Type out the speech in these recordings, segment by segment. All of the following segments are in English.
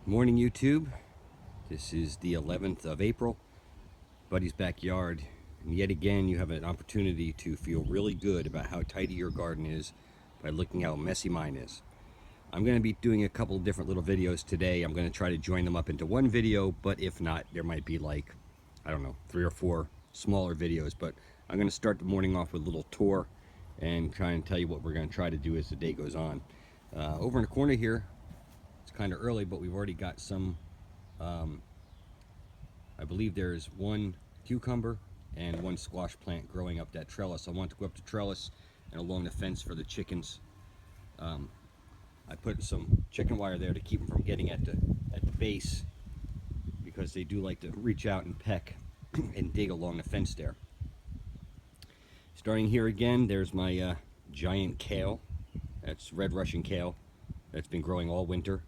Morning YouTube. This is the 11th of April, Buddy's backyard, and yet again you have an opportunity to feel really good about how tidy your garden is by looking how messy mine is. I'm going to be doing a couple of different little videos today. I'm going to try to join them up into one video, but if not, there might be like, I don't know, 3 or 4 smaller videos. But I'm going to start the morning off with a little tour and try and tell you what we're going to try to do as the day goes on. Over in the corner here, it's kind of early, but we've already got some, I believe there's one cucumber and one squash plant growing up that trellis. I want to go up the trellis and along the fence for the chickens. I put some chicken wire there to keep them from getting at the base, because they do like to reach out and peck and dig along the fence there. Starting here again, there's my giant kale. That's red Russian kale that's been growing all winter.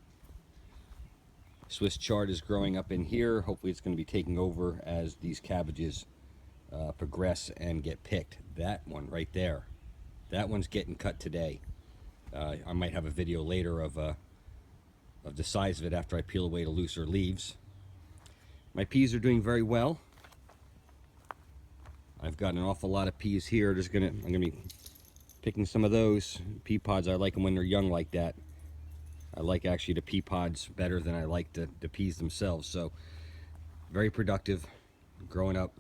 Swiss chard is growing up in here. Hopefully it's going to be taking over as these cabbages progress and get picked. That one right there, that one's getting cut today. I might have a video later of the size of it after I peel away the looser leaves. My peas are doing very well. I've got an awful lot of peas here. I'm gonna be picking some of those pea pods. I like them when they're young like that. I like actually the pea pods better than I like the peas themselves. So very productive, growing up.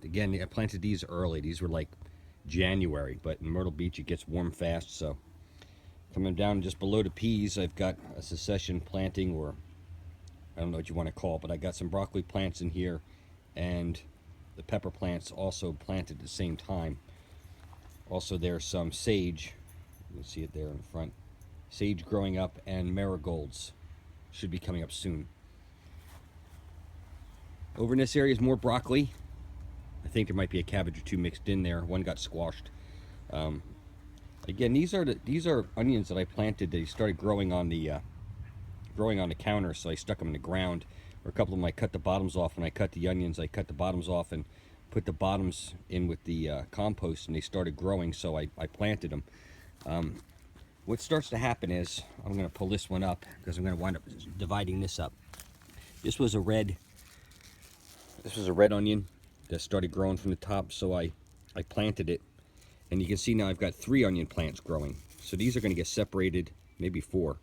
Again, I planted these early. These were like January, but in Myrtle Beach it gets warm fast. So coming down just below the peas, I've got a succession planting, or I don't know what you want to call it, but I got some broccoli plants in here, and the pepper plants also planted at the same time. Also there's some sage. You can see it there in the front. Sage growing up, and marigolds should be coming up soon. Over in this area is more broccoli. I think there might be a cabbage or two mixed in there. One got squashed. Again, these are onions that I planted. They started growing on the counter, so I stuck them in the ground. Or a couple of them I cut the bottoms off. When I cut the onions, I cut the bottoms off and put the bottoms in with the compost, and they started growing, so I planted them. What starts to happen is, I'm going to pull this one up because I'm going to wind up dividing this up. This was a red onion that started growing from the top, so I planted it, and you can see now I've got 3 onion plants growing. So these are going to get separated, maybe 4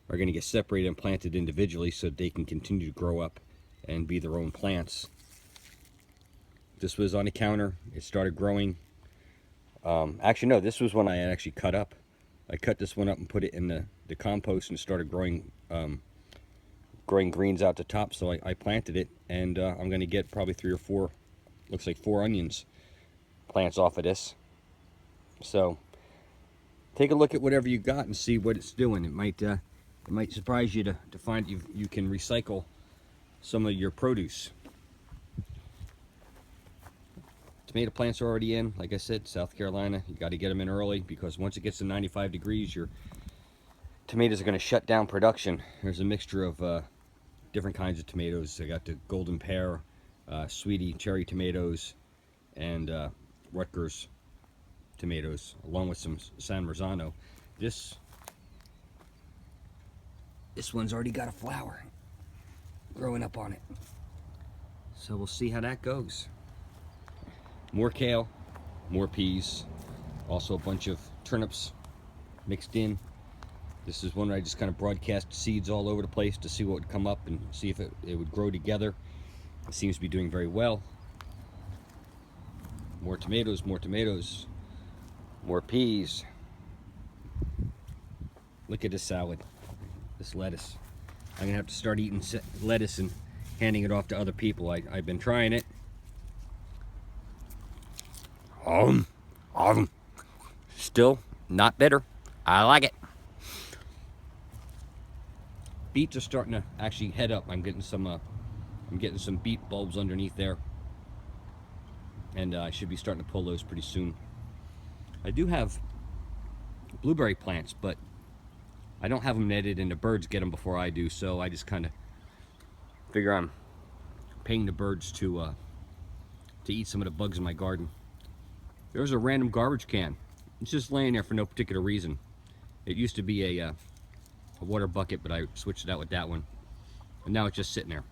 are going to get separated and planted individually so they can continue to grow up and be their own plants. This was on the counter. It started growing. Actually, no, this was one I had actually cut up. I cut this one up and put it in the compost, and started growing greens out the top. So I planted it, and I'm going to get probably 3 or 4, looks like 4 onions plants off of this. So take a look at whatever you got and see what it's doing. It might surprise you to find you can recycle some of your produce. Tomato plants are already in. Like I said, South Carolina, you got to get them in early, because once it gets to 95 degrees, your tomatoes are going to shut down production. There's a mixture of different kinds of tomatoes. I got the golden pear, sweetie cherry tomatoes, and Rutgers tomatoes, along with some San Marzano. This one's already got a flower growing up on it, so we'll see how that goes. More kale, more peas, also a bunch of turnips mixed in. This is one where I just kind of broadcast seeds all over the place to see what would come up and see if it would grow together. It seems to be doing very well. More tomatoes, more peas. Look at this salad, this lettuce. I'm gonna have to start eating lettuce and handing it off to other people. I've been trying it. Still not bitter. I like it. Beets are starting to actually head up. I'm getting some beet bulbs underneath there, and I should be starting to pull those pretty soon. I do have blueberry plants, but I don't have them netted, and the birds get them before I do. So I just kind of figure I'm paying the birds to eat some of the bugs in my garden. There's a random garbage can. It's just laying there for no particular reason. It used to be a water bucket, but I switched it out with that one. and now it's just sitting there.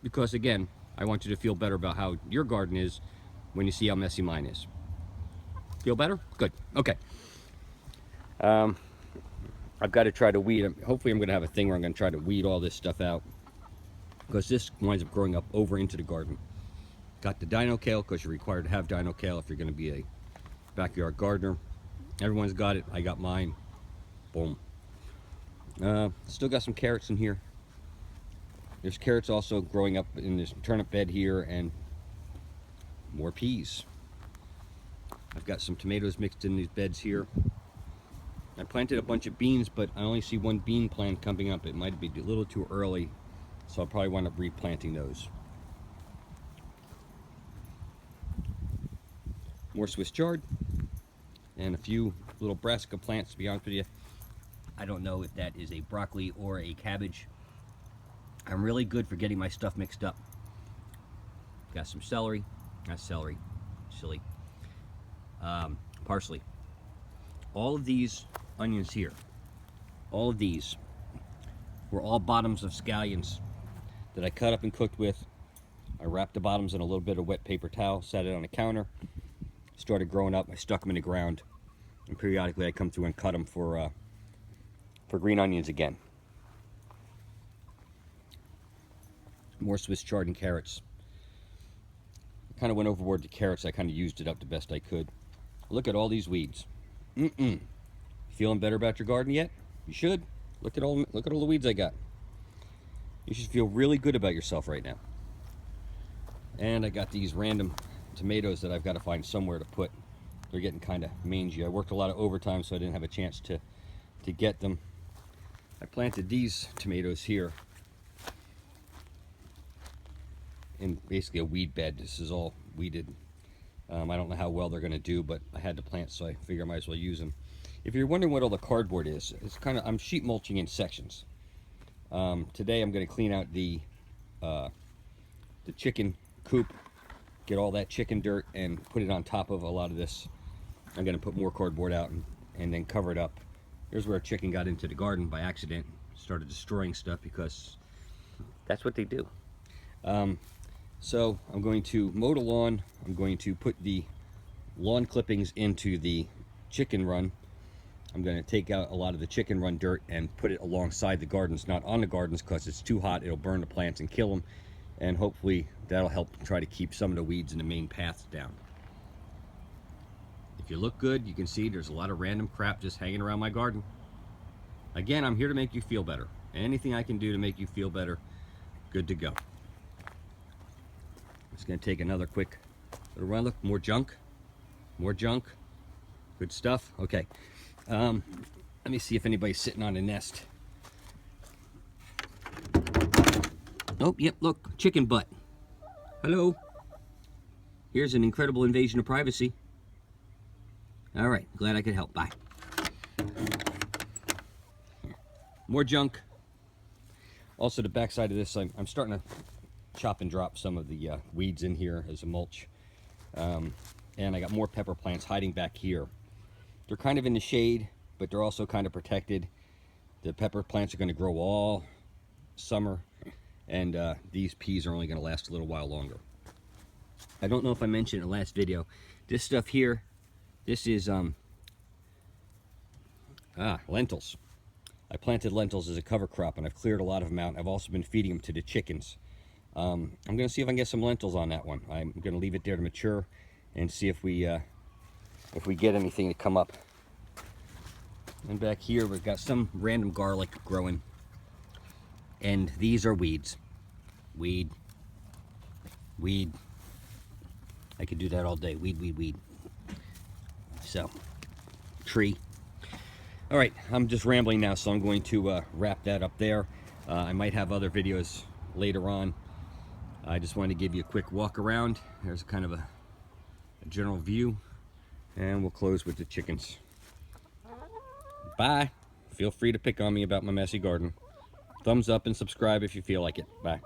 Because again, I want you to feel better about how your garden is when you see how messy mine is. Feel better? Good. Okay. I've got to try to weed. Hopefully I'm going to have a thing where I'm going to try to weed all this stuff out, because this winds up growing up over into the garden. Got the dino kale, because you're required to have dino kale if you're going to be a backyard gardener. Everyone's got it. I got mine. Boom. Still got some carrots in here. There's carrots also growing up in this turnip bed here, and more peas. I've got some tomatoes mixed in these beds here. I planted a bunch of beans, but I only see one bean plant coming up. It might be a little too early, so I'll probably wind up replanting those. More Swiss chard, and a few little brassica plants, to be honest with you. I don't know if that is a broccoli or a cabbage. I'm really good for getting my stuff mixed up. Got some celery, not celery, silly. Parsley. All of these onions here, all of these were all bottoms of scallions that I cut up and cooked with. I wrapped the bottoms in a little bit of wet paper towel, sat it on a counter, started growing up. I stuck them in the ground, and periodically I come through and cut them for green onions again. More Swiss chard and carrots. I kind of went overboard to carrots. I kind of used it up the best I could. Look at all these weeds. Feeling better about your garden yet? You should. Look at all the weeds I got. You should feel really good about yourself right now. And I got these random tomatoes that I've got to find somewhere to put. They're getting kind of mangy. I worked a lot of overtime, so I didn't have a chance to get them. I planted these tomatoes here in basically a weed bed. This is all weeded. I don't know how well they're going to do, but I had to plant, so I figure I might as well use them. If you're wondering what all the cardboard is, it's kind of, I'm sheet mulching in sections. Today I'm going to clean out the chicken coop, get all that chicken dirt and put it on top of a lot of this. I'm going to put more cardboard out and then cover it up. Here's where a chicken got into the garden by accident, started destroying stuff because that's what they do. So I'm going to mow the lawn. I'm going to put the lawn clippings into the chicken run. I'm going to take out a lot of the chicken run dirt and put it alongside the gardens, not on the gardens, because it's too hot. It'll burn the plants and kill them. And hopefully that'll help try to keep some of the weeds in the main paths down. If you look good, you can see there's a lot of random crap just hanging around my garden. Again, I'm here to make you feel better. Anything I can do to make you feel better, good to go. Just going to take another quick little run. Look, more junk. More junk. Good stuff. Okay. Let me see if anybody's sitting on a nest. Oh, yep, look, chicken butt. Hello. Here's an incredible invasion of privacy. All right, glad I could help. Bye. More junk. Also, the backside of this, I'm starting to chop and drop some of the weeds in here as a mulch. And I got more pepper plants hiding back here. They're kind of in the shade, but they're also kind of protected. The pepper plants are going to grow all summer, and these peas are only going to last a little while longer. I don't know if I mentioned in the last video, this stuff here, this is lentils. I planted lentils as a cover crop, and I've cleared a lot of them out. I've also been feeding them to the chickens. I'm going to see if I can get some lentils on that one. I'm going to leave it there to mature and see if we get anything to come up. And back here we've got some random garlic growing, and these are weeds. Weed. I could do that all day. Weed. So, tree. All right, I'm just rambling now, so I'm going to wrap that up there. I might have other videos later on. I just wanted to give you a quick walk around. There's kind of a general view, and we'll close with the chickens. Bye. Feel free to pick on me about my messy garden. Thumbs up and subscribe if you feel like it. Bye.